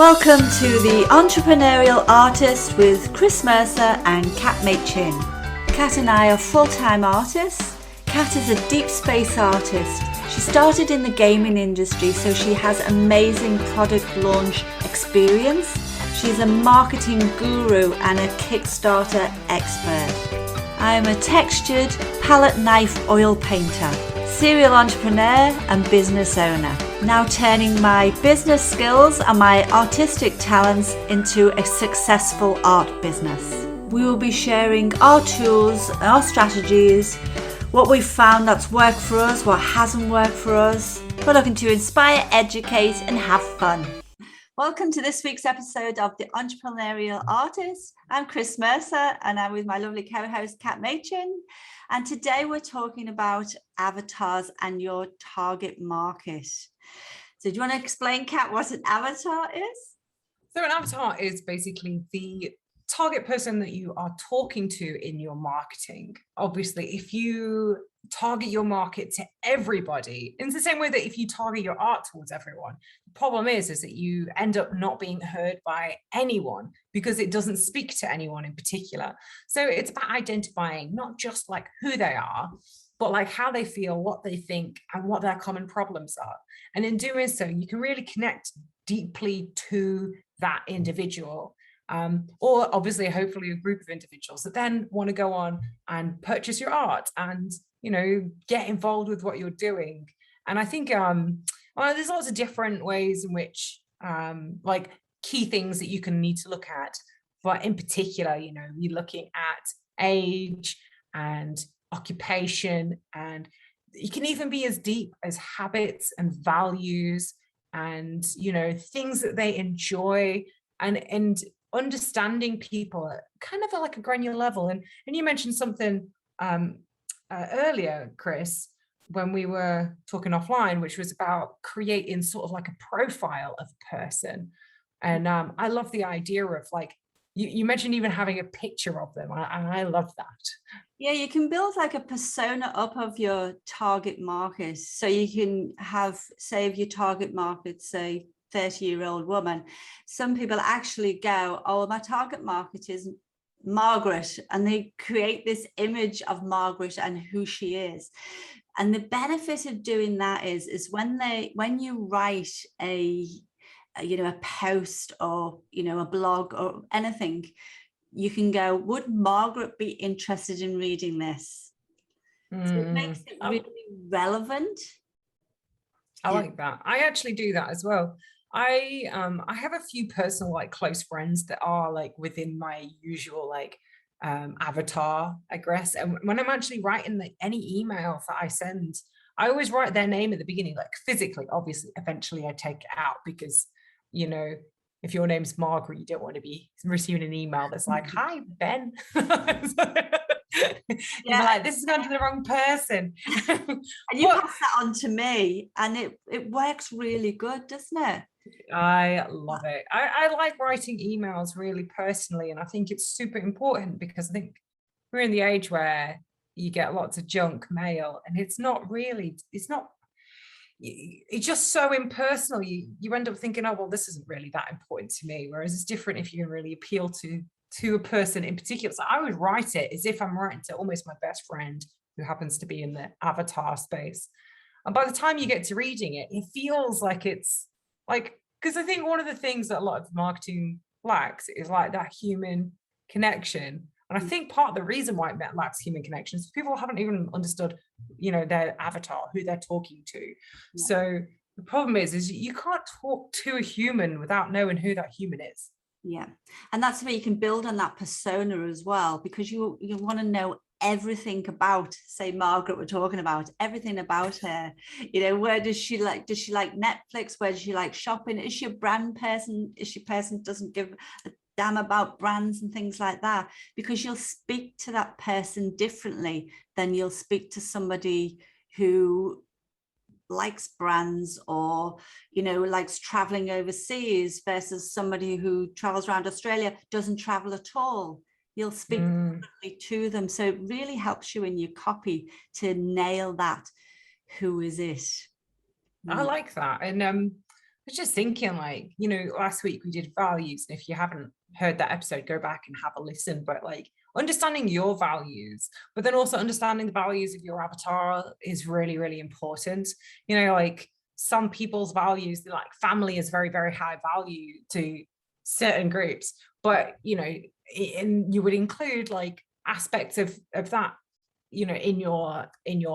Welcome to the Entrepreneurial Artist with Chris Mercer and Kat Machin. Kat and I are full-time artists. Kat is a deep space artist. She started in the gaming industry, so she has amazing product launch experience. She's a marketing guru and a Kickstarter expert. I am a textured palette knife oil painter, serial entrepreneur and business owner, now turning my business skills and my artistic talents into a successful art business. We will be sharing our tools, our strategies, what we've found that's worked for us, what hasn't worked for us. We're looking to inspire, educate and have fun. Welcome to this week's episode of The Entrepreneurial Artist. I'm Chris Mercer and I'm with my lovely co-host Kat Machin. And today we're talking about avatars and your target market. So do you want to explain, Kat, what an avatar is? So an avatar is basically the target person that you are talking to in your marketing. Obviously, if you target your market to everybody, in the same way that if you target your art towards everyone, the problem is that you end up not being heard by anyone because it doesn't speak to anyone in particular. So it's about identifying not just like who they are, but like how they feel, what they think, and what their common problems are. And in doing so, you can really connect deeply to that individual. Or obviously, hopefully a group of individuals that then want to go on and purchase your art and, you know, get involved with what you're doing. And I think there's lots of different ways in which like key things that you can need to look at. But in particular, you know, you're looking at age and occupation, and it can even be as deep as habits and values and, you know, things that they enjoy and understanding people at kind of like a granular level. And you mentioned something earlier, Chris, when we were talking offline, which was about creating sort of like a profile of a person. And I love the idea of like, you mentioned even having a picture of them. I love that. Yeah, you can build like a persona up of your target market. So you can have, say, if your target market, say, 30-year-old woman, some people actually go, oh, my target market is Margaret, and they create this image of Margaret and who she is. And the benefit of doing that is when you write a post or, you know, a blog or anything, you can go, would Margaret be interested in reading this? So it makes it really relevant. I like that. I actually do that as well. I have a few personal like close friends that are like within my usual like avatar, I guess. And when I'm actually writing any emails that I send, I always write their name at the beginning, like physically. Obviously, eventually I take it out because, you know, if your name's Margaret, you don't want to be receiving an email that's like, "Hi, Ben." You're like, this has gone to the wrong person. And you pass that on to me, and it works really good, doesn't it? I love it. I like writing emails really personally, and I think it's super important because I think we're in the age where you get lots of junk mail, and it's just so impersonal. You end up thinking, oh well, this isn't really that important to me, whereas it's different if you can really appeal to a person in particular. So I would write it as if I'm writing to almost my best friend who happens to be in the avatar space, and by the time you get to reading it, it feels like it's like, because I think one of the things that a lot of marketing lacks is like that human connection. And I think part of the reason why it lacks human connection is people haven't even understood, you know, their avatar, who they're talking to. Yeah. So the problem is you can't talk to a human without knowing who that human is. Yeah. And that's where you can build on that persona as well, because you want to know everything about, say, Margaret, we're talking about everything about her. You know, where does she like Netflix? Where does she like shopping? Is she a brand person? Is she a person doesn't give a damn about brands and things like that? Because you'll speak to that person differently than you'll speak to somebody who likes brands or, you know, likes traveling overseas versus somebody who travels around Australia, doesn't travel at all. You'll speak differently to them. So it really helps you in your copy to nail that. Who is it? I like that. And was just thinking, like, you know, last week we did values. And if you haven't heard that episode, go back and have a listen. But like understanding your values, but then also understanding the values of your avatar is really, really important. You know, like some people's values, like family is very, very high value to certain groups. But, you know, and you would include like aspects of that, you know, in your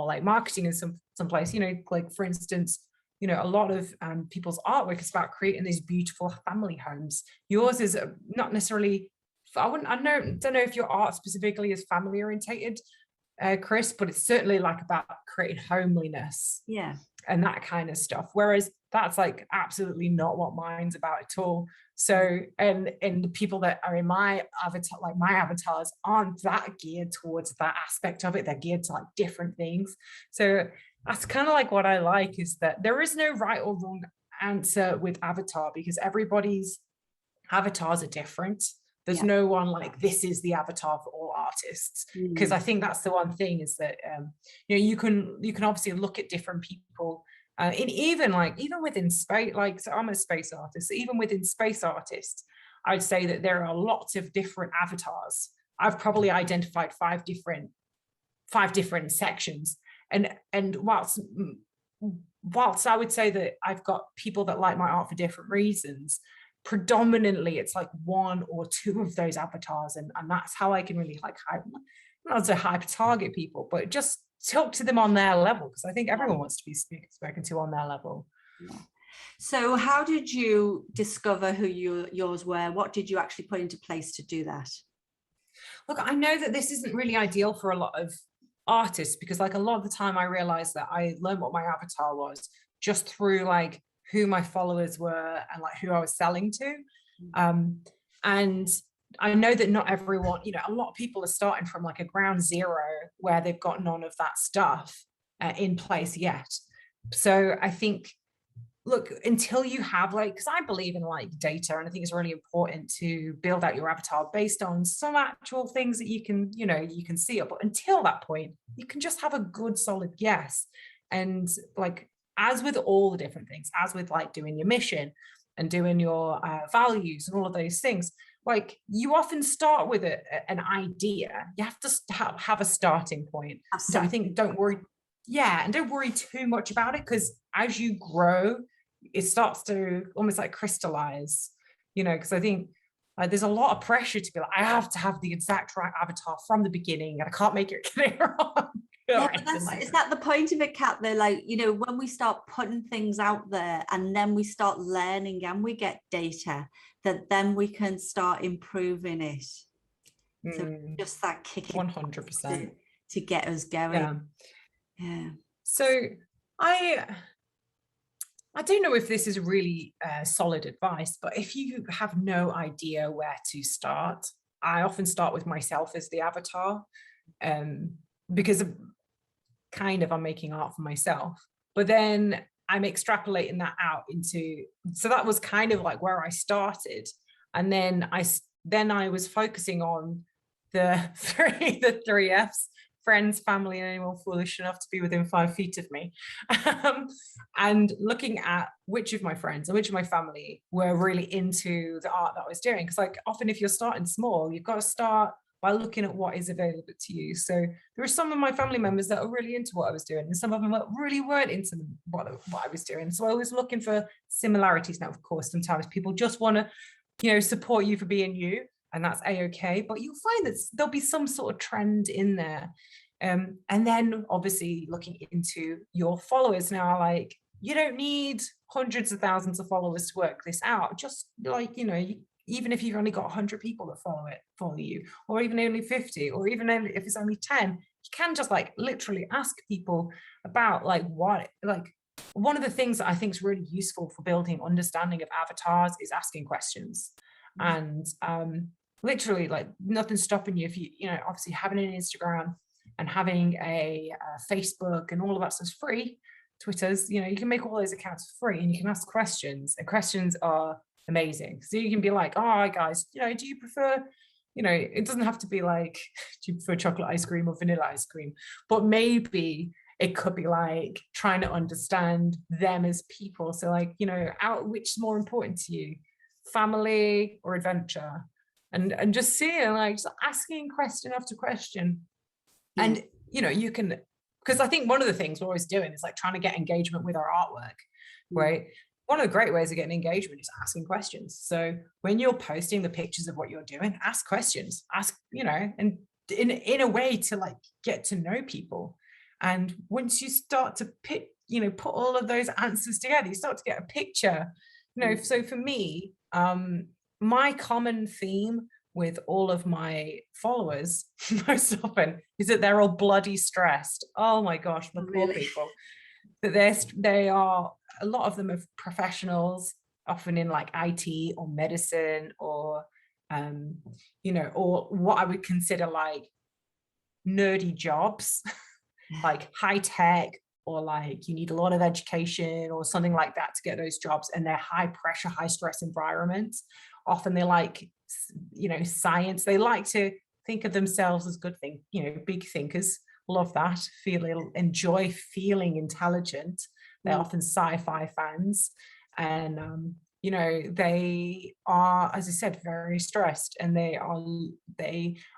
like marketing in some place, you know, like for instance, you know, a lot of people's artwork is about creating these beautiful family homes. Yours is not necessarily, I don't know if your art specifically is family orientated, Chris, but it's certainly like about creating homeliness, Yeah, and that kind of stuff. Whereas that's like absolutely not what mine's about at all. So, and the people that are in my avatar, like my avatars, aren't that geared towards that aspect of it. They're geared to like different things. So that's kind of like what I like, is that there is no right or wrong answer with avatar, because everybody's avatars are different. There's no one like this is the avatar for all artists, because I think that's the one thing, is that you know, you can obviously look at different people in even within space. Like, so I'm a space artist, so even within space artists, I'd say that there are lots of different avatars. I've probably identified five different sections, and whilst I would say that I've got people that like my art for different reasons, predominantly it's like one or two of those avatars, and that's how I can really like not to hyper target people, but just talk to them on their level, because I think everyone wants to be spoken to on their level. So how did you discover who yours were? What did you actually put into place to do that? Look, I know that this isn't really ideal for a lot of artists, because like a lot of the time I realized that I learned what my avatar was just through like who my followers were and like who I was selling to. And I know that not everyone, you know, a lot of people are starting from like a ground zero where they've got none of that stuff in place yet. So I think, look, until you have like, because I believe in like data, and I think it's really important to build out your avatar based on some actual things that you can, you know, you can see it. But until that point, you can just have a good solid guess. And like, as with all the different things, as with like doing your mission and doing your values and all of those things, like you often start with an idea. You have to have a starting point. So I think don't worry. Yeah. And don't worry too much about it, because as you grow, it starts to almost like crystallize, you know, because I think there's a lot of pressure to be like, I have to have the exact right avatar from the beginning and I can't make it wrong. Yeah, but is that the point of it, Kat? They're like, you know, when we start putting things out there and then we start learning and we get data, that then we can start improving it. So just that kick 100% to get us going. Yeah. So I don't know if this is really solid advice, but if you have no idea where to start, I often start with myself as the avatar, because I'm making art for myself, but then I'm extrapolating that out into, so that was kind of like where I started. And then I was focusing on the three F's: friends, family, and anyone foolish enough to be within 5 feet of me. And looking at which of my friends and which of my family were really into the art that I was doing. Because like often if you're starting small, you've got to start by looking at what is available to you. So there are some of my family members that are really into what I was doing, and some of them really weren't into what I was doing. So I was looking for similarities. Now, of course, sometimes people just want to, you know, support you for being you, and that's a-okay, but you'll find that there'll be some sort of trend in there. And then obviously looking into your followers now, like you don't need hundreds of thousands of followers to work this out. Just like, you know, even if you've only got 100 people that follow you, or even only 50, or even if it's only 10, you can just like literally ask people about like what, like one of the things that I think is really useful for building understanding of avatars is asking questions. And literally like nothing's stopping you if you know, obviously having an Instagram and having a Facebook and all of that stuff's free. Twitter's, you know, you can make all those accounts free and you can ask questions, and questions are amazing. So you can be like, oh, hi guys, you know, do you prefer, you know, it doesn't have to be like, do you prefer chocolate ice cream or vanilla ice cream? But maybe It could be like trying to understand them as people. So like, you know, which is more important to you, family or adventure? And just seeing, like, just asking question after question. And, you know, you can, because I think one of the things we're always doing is like trying to get engagement with our artwork, right? One of the great ways of getting engagement is asking questions. So when you're posting the pictures of what you're doing, ask questions, you know, and in a way to like get to know people. And once you start to put all of those answers together, you start to get a picture, you know. So for me, my common theme with all of my followers most often is that they're all bloody stressed. Oh my gosh, the poor people. That they are, a lot of them are professionals, often in like IT or medicine or you know, or what I would consider like nerdy jobs, like high tech, or like you need a lot of education or something like that to get those jobs, and they're high pressure, high stress environments. Often they like, you know, science. They like to think of themselves as big thinkers. Love that. Enjoy feeling intelligent. They're often sci-fi fans, and you know, they are, as I said, very stressed, and they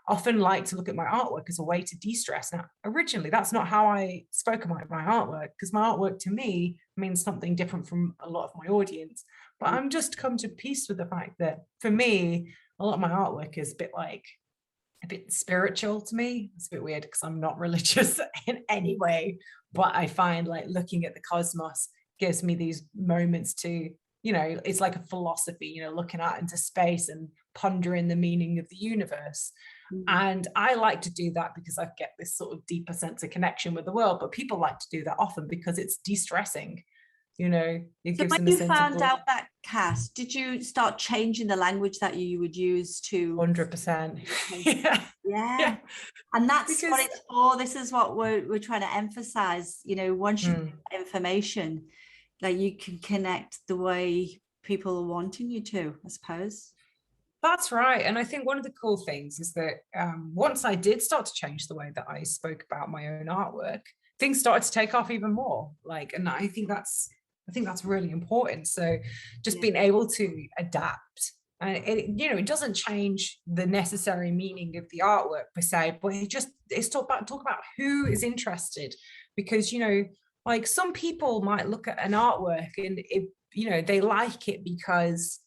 often like to look at my artwork as a way to de-stress. Now, originally, that's not how I spoke about my artwork, because my artwork to me means something different from a lot of my audience. But I'm just come to peace with the fact that for me, a lot of my artwork is a bit spiritual to me. It's a bit weird because I'm not religious in any way, but I find like looking at the cosmos gives me these moments to, you know, it's like a philosophy, you know, looking out into space and pondering the meaning of the universe. And I like to do that because I get this sort of deeper sense of connection with the world, but people like to do that often because it's de-stressing. You know, it gives them a sense of. When you found out that, Cass, did you start changing the language that you would use to? 100%. Yeah. And that's what it's for. This is what we're trying to emphasize. You know, once you get information, like you can connect the way people are wanting you to, I suppose. That's right. And I think one of the cool things is that once I did start to change the way that I spoke about my own artwork, things started to take off even more. Like, and I think that's really important. So just being able to adapt, and it doesn't change the necessary meaning of the artwork per se, but it's talk about who is interested, because, you know, like some people might look at an artwork and it, you know, they like it because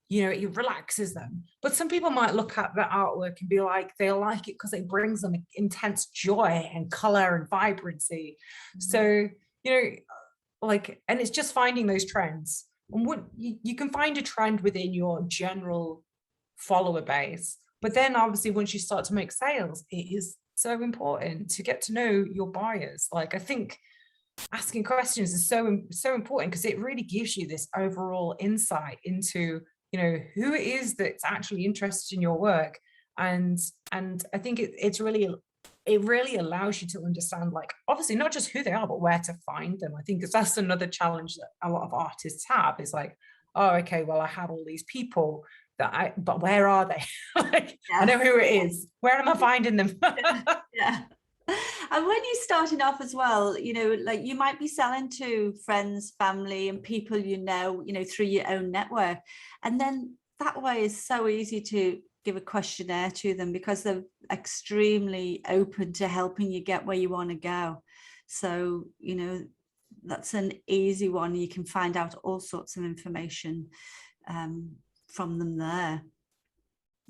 you know, it relaxes them. But some people might look at the artwork and be like, they like it because it brings them intense joy and color and vibrancy. So, you know, like, and it's just finding those trends. And what you can find a trend within your general follower base, but then obviously once you start to make sales, it is so important to get to know your buyers. Like, I think asking questions is so important because it really gives you this overall insight into, you know, who it is that's actually interested in your work. And I think it really allows you to understand, like, obviously not just who they are, but where to find them. I think that's another challenge that a lot of artists have, is like, oh, okay, well, I have all these people but where are they? Like, I know who it is. Where am I finding them? Yeah. And when you're starting off as well, you know, like you might be selling to friends, family, and people you know, through your own network. And then that way is so easy to give a questionnaire to them because they're extremely open to helping you get where you want to go. So, you know, that's an easy one. You can find out all sorts of information from them there.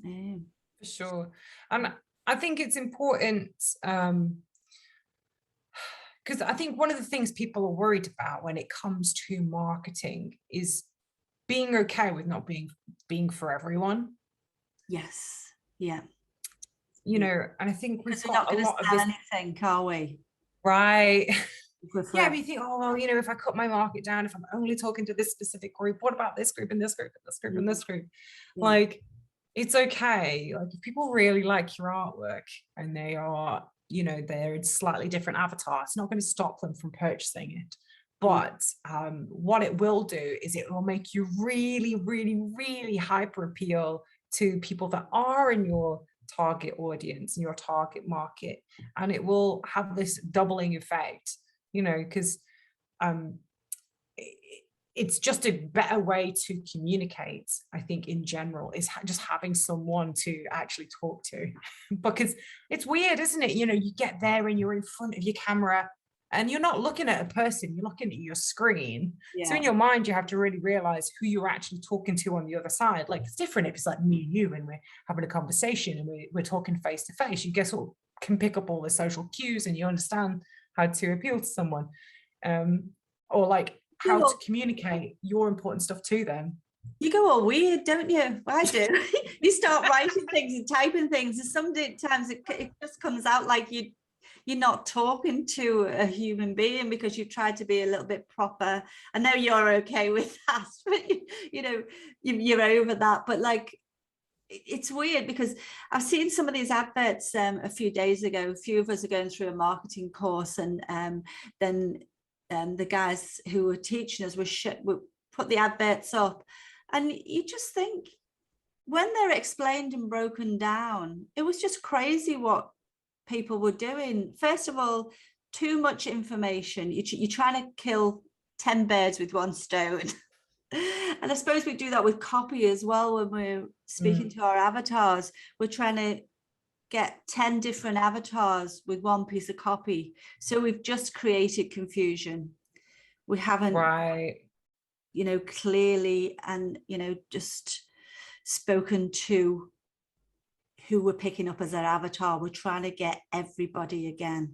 Yeah. For sure. And I think it's important because I think one of the things people are worried about when it comes to marketing is being okay with not being for everyone. Yes. Yeah. You know, and I think we've got a lot of this. Anything, are we? Right. Yeah, we think, oh, well, you know, if I cut my market down, if I'm only talking to this specific group, what about this group and this group and this group and this group? Like, it's okay. Like, if people really like your artwork and they are, you know, they're in slightly different avatar, it's not going to stop them from purchasing it. But what it will do is it will make you really, really, really hyper appeal to people that are in your target audience and your target market, and it will have this doubling effect, because it's just a better way to communicate. I think in general is just having someone to actually talk to, because it's weird, isn't it? You get there and you're in front of your camera and you're not looking at a person, you're looking at your screen. So in your mind, you have to really realize who you're actually talking to on the other side. Like, it's different if it's like me and you and we're having a conversation and we're talking face to face. You guess what, can pick up all the social cues and you understand how to appeal to someone, or like how to communicate your important stuff to them. You go all weird, don't you? I do. You start writing things and typing things, and sometimes it just comes out like you're not talking to a human being because you've tried to be a little bit proper. I know you're okay with that, but you're over that. But like, it's weird because I've seen some of these adverts a few days ago. A few of us are going through a marketing course, and then the guys who were teaching us would put the adverts up, and you just think, when they're explained and broken down, it was just crazy what people were doing. First of all, too much information. You're trying to kill 10 birds with one stone. And I suppose we do that with copy as well. When we're speaking to our avatars, we're trying to get 10 different avatars with one piece of copy. So we've just created confusion. We haven't, clearly and, just spoken to who we're picking up as our avatar. We're trying to get everybody again.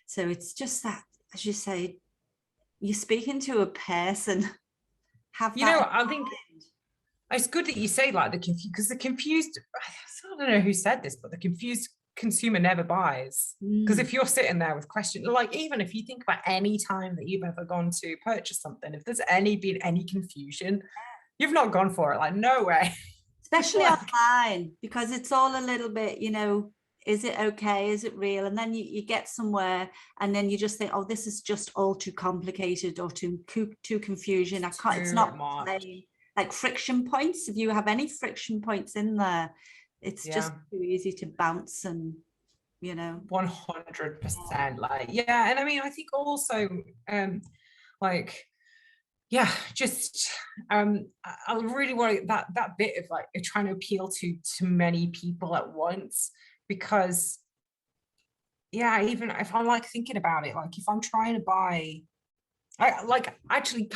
So it's just that, as you say, you're speaking to a person. I think it's good that you say like because the confused, I don't know who said this, but the confused consumer never buys. Because if you're sitting there with questions, like even if you think about any time that you've ever gone to purchase something, if there's been any confusion, you've not gone for it. Like, no way. Especially online, because it's all a little bit, is it okay? Is it real? And then you get somewhere and then you just think, oh, this is just all too complicated or too confusion. It's not plain. Like friction points. If you have any friction points in there, it's just too easy to bounce and, 100%. Like, and I mean, I think also, just I really want that bit of like trying to appeal to many people at once, because even if I'm like thinking about it, like if I'm trying to buy, I like actually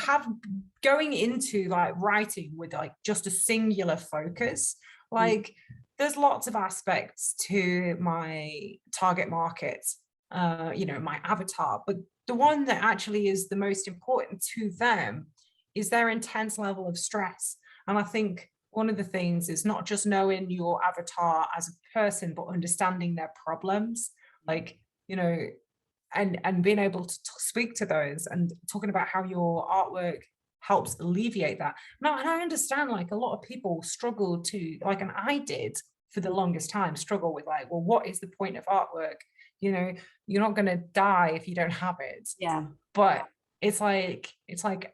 going into like writing with like just a singular focus, like there's lots of aspects to my target market, my avatar, but the one that actually is the most important to them is their intense level of stress. And I think one of the things is not just knowing your avatar as a person, but understanding their problems, like, and being able to speak to those and talking about how your artwork helps alleviate that. Now, and I understand like a lot of people struggle to, like, and I did for the longest time, struggle with like, well, what is the point of artwork? You're not going to die if you don't have it. Yeah. But it's like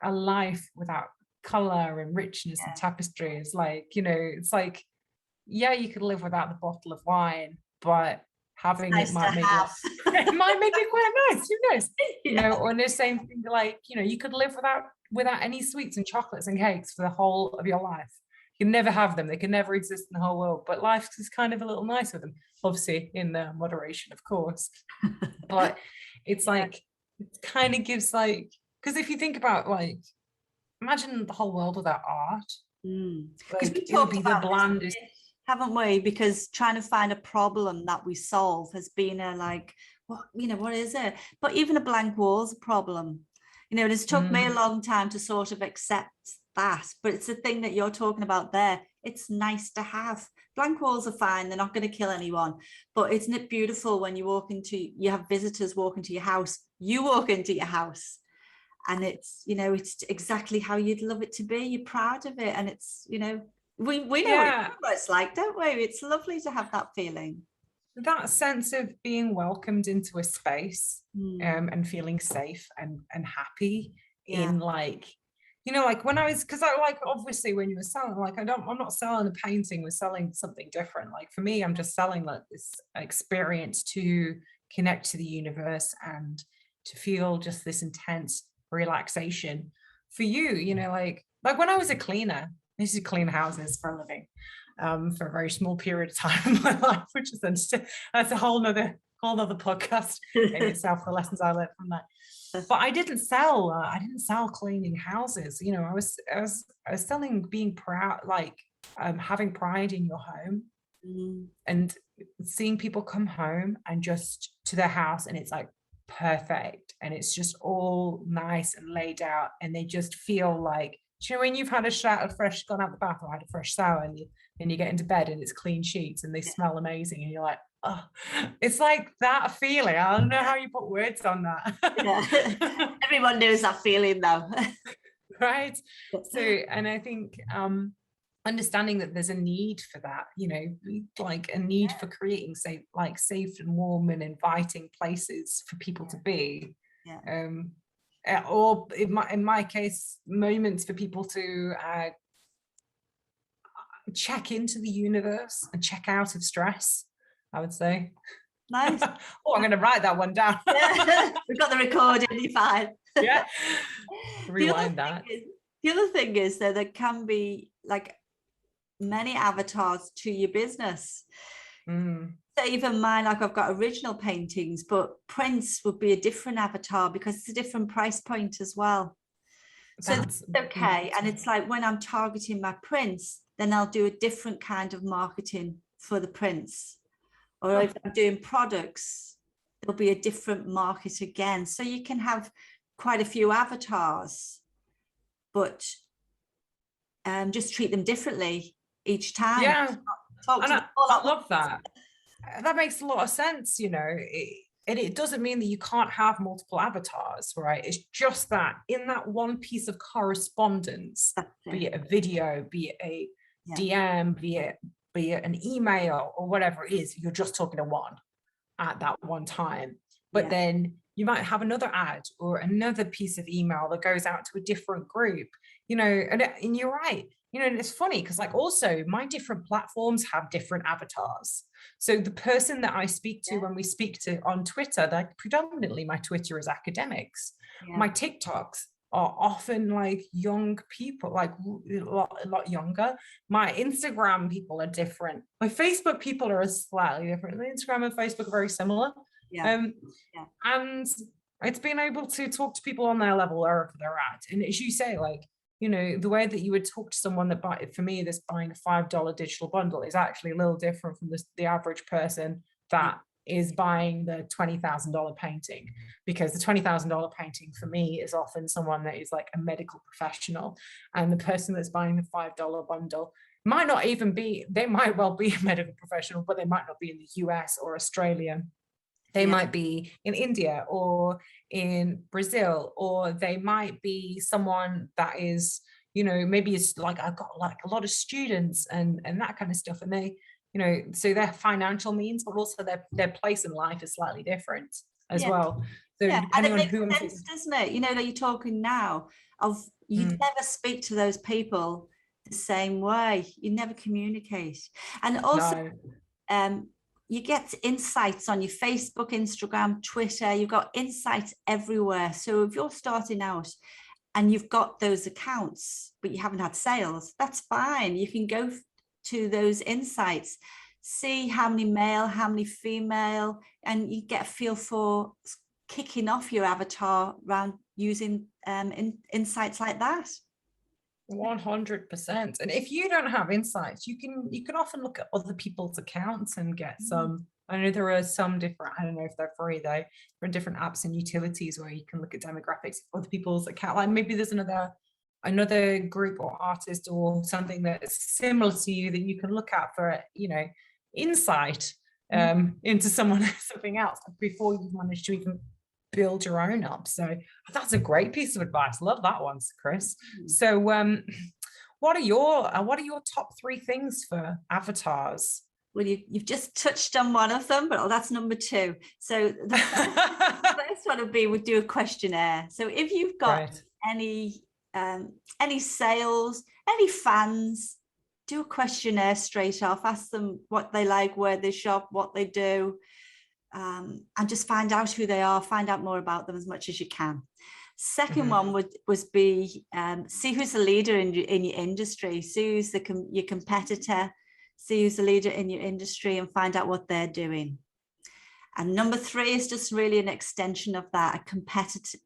a life without color and richness and tapestry. Is like, it's like, you could live without the bottle of wine, but having it might make it might make it quite nice. Who knows? Or the same thing, like, you could live without any sweets and chocolates and cakes for the whole of your life. You can never have them. They can never exist in the whole world. But life is kind of a little nice with them, obviously in moderation, of course. But it's like, it kind of gives like, because if you think about like, imagine the whole world without art. Because we talked about the blandest, haven't we? Because trying to find a problem that we solve has been what is it? But even a blank wall is a problem. It has took me a long time to sort of accept that, but it's the thing that you're talking about there. It's nice to have. Blank walls are fine, they're not going to kill anyone, but isn't it beautiful when you have visitors walk into your house, you walk into your house and it's it's exactly how you'd love it to be. You're proud of it, and it's we know what it's like, don't we? It's lovely to have that feeling, that sense of being welcomed into a space, and feeling safe and happy in like you know, like when I was, because I like, obviously when you were selling, like I'm not selling a painting, we're selling something different. Like for me, I'm just selling like this experience to connect to the universe and to feel just this intense relaxation. For you, you know, like when I was a cleaner, I used to clean houses for a living, for a very small period of time in my life, which is that's a whole nother podcast in itself, the lessons I learned from that. But I didn't sell cleaning houses. You know, I was selling being proud, like having pride in your home and seeing people come home and just to their house and it's like perfect and it's just all nice and laid out and they just feel like, you know, when you've had a shower, gone out the bath or had a fresh shower and you get into bed and it's clean sheets and they smell amazing and you're like, oh, it's like that feeling. I don't know how you put words on that. Yeah. Everyone knows that feeling though. Right. So, and I think understanding that there's a need for that, you know, like a need for creating safe and warm and inviting places for people to be. Or in my case, moments for people to check into the universe and check out of stress, I would say. Nice. Oh, I'm going to write that one down. We've got the recording, you're fine. Yeah. Rewind that. The other thing is that there can be like many avatars to your business. So even mine, like I've got original paintings, but prints would be a different avatar because it's a different price point as well. So that's okay. And it's like when I'm targeting my prints, then I'll do a different kind of marketing for the prints. Or if I'm doing products, there'll be a different market again. So you can have quite a few avatars, but just treat them differently each time. Yeah, and I love that. That makes a lot of sense, you know. And it doesn't mean that you can't have multiple avatars, right? It's just that in that one piece of correspondence, be it a video, be it a DM, be it an email or whatever it is, you're just talking to one at that one time. But then you might have another ad or another piece of email that goes out to a different group, you know, and you're right. You know, and it's funny because like also my different platforms have different avatars. So the person that I speak to when we speak to on Twitter, like predominantly my Twitter is academics. My TikToks are often like young people, like a lot younger. My Instagram people are different. My Facebook people are slightly different. Instagram and Facebook are very similar. And it's been able to talk to people on their level wherever they're at. And as you say, like, you know, the way that you would talk to someone that for me, this buying a $5 digital bundle is actually a little different from the average person that is buying the $20,000 painting, because the $20,000 painting for me is often someone that is like a medical professional, and the person that's buying the $5 bundle might not even be, they might well be a medical professional, but they might not be in the US or Australia. They might be in India or in Brazil, or they might be someone that is, you know, maybe it's like I've got like a lot of students and that kind of stuff. And they, you know, so their financial means, but also their place in life is slightly different as well. So and it makes sense, doesn't it? You know, that you're talking now of you never speak to those people the same way. You never communicate. And also, you get insights on your Facebook, Instagram, Twitter. You've got insights everywhere. So if you're starting out and you've got those accounts, but you haven't had sales, that's fine. You can go to those insights, see how many male, how many female, and you get a feel for kicking off your avatar around using insights like that. 100%. And if you don't have insights, you can often look at other people's accounts and get some. I know there are some different, I don't know if they're free though, there are different apps and utilities where you can look at demographics of other people's account. Like maybe there's another group or artist or something that's similar to you that you can look at for, you know, insight into something else before you manage to even build your own up. So that's a great piece of advice. Love that one, Chris. So what are your top 3 things for avatars? Well, you've just touched on one of them, but that's number 2. So the first one would be, we'd do a questionnaire. So if you've got any any sales, any fans, do a questionnaire straight off, ask them what they like, where they shop, what they do, and just find out who they are, find out more about them as much as you can. Second one would be see who's the leader in your industry, see who's your competitor, see who's the leader in your industry, and find out what they're doing. And number 3 is just really an extension of that,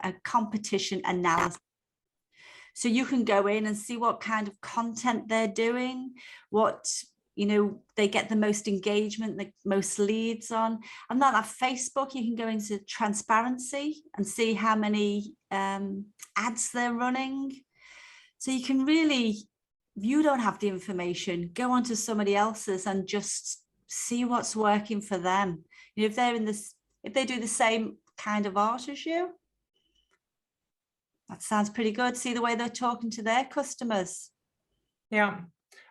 a competition analysis. So you can go in and see what kind of content they're doing, what, you know, they get the most engagement, the most leads on. And then at Facebook, you can go into transparency and see how many ads they're running. So you can really, if you don't have the information, go on to somebody else's and just see what's working for them. You know, if they're if they do the same kind of art as you, that sounds pretty good. See the way they're talking to their customers. Yeah.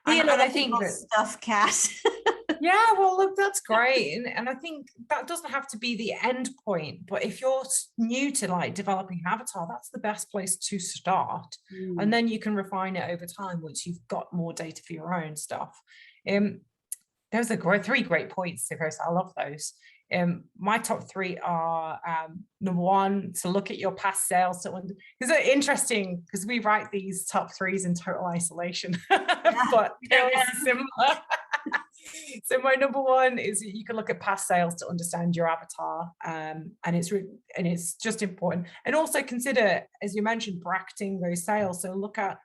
And I think that stuff, Kat. Yeah, well, look, that's great. And I think that doesn't have to be the end point, but if you're new to like developing an avatar, that's the best place to start. And then you can refine it over time once you've got more data for your own stuff. Those are 3 great points, Chris. I love those. My top 3 are number 1, to look at your past sales. So it's interesting because we write these top 3s in total isolation, but they're all similar. So my number 1 is you can look at past sales to understand your avatar, and it's just important. And also consider, as you mentioned, bracketing those sales. So look at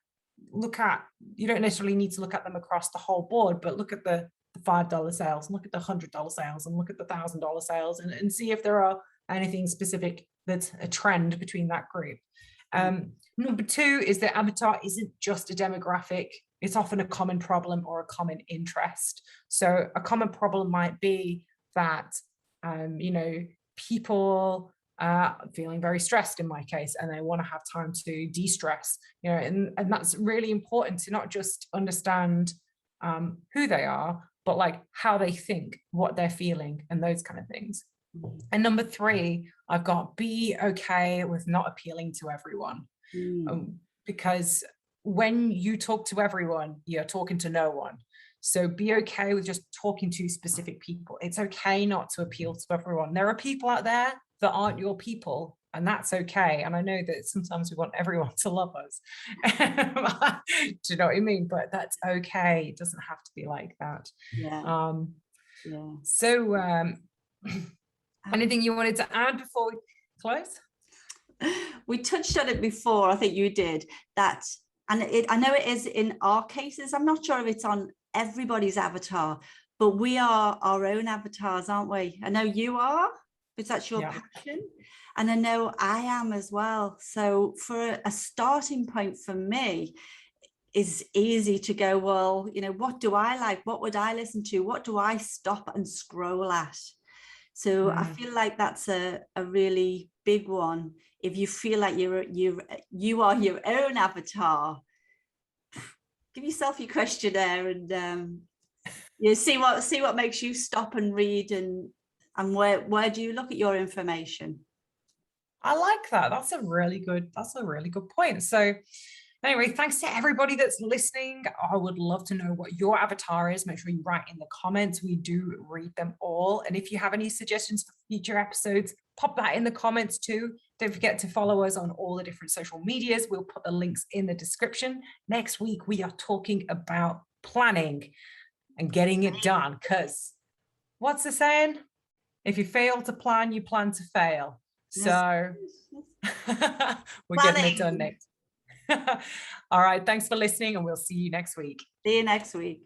you don't necessarily need to look at them across the whole board, but look at the $5 sales, and look at the $100 sales, and look at the $1,000 sales, and see if there are anything specific that's a trend between that group. Number 2 is that avatar isn't just a demographic. It's often a common problem or a common interest. So a common problem might be that, you know, people are feeling very stressed in my case, and they want to have time to de-stress, you know, and that's really important to not just understand who they are, but like how they think, what they're feeling, and those kind of things. And number 3, I've got be okay with not appealing to everyone. Because when you talk to everyone, you're talking to no one. So be okay with just talking to specific people. It's okay not to appeal to everyone. There are people out there that aren't your people, and that's okay. And I know that sometimes we want everyone to love us. Do you know what I mean? But that's okay. It doesn't have to be like that. Yeah. So anything you wanted to add before we close? We touched on it before, I think you did, that, and I know it is in our cases. I'm not sure if it's on everybody's avatar, but we are our own avatars, aren't we? I know you are, because that's your passion. And I know I am as well. So for a starting point for me, is easy to go, well, you know, what do I like? What would I listen to? What do I stop and scroll at? So I feel like that's a really big one. If you feel like you are your own avatar, give yourself your questionnaire and you see what makes you stop and read, and where do you look at your information? I like that. That's a really good point. So anyway, thanks to everybody that's listening. I would love to know what your avatar is. Make sure you write in the comments. We do read them all. And if you have any suggestions for future episodes, pop that in the comments too. Don't forget to follow us on all the different social medias. We'll put the links in the description. Next week, we are talking about planning and getting it done. Because what's the saying? If you fail to plan, you plan to fail. So we're getting it done next. All right. Thanks for listening, and we'll see you next week. See you next week.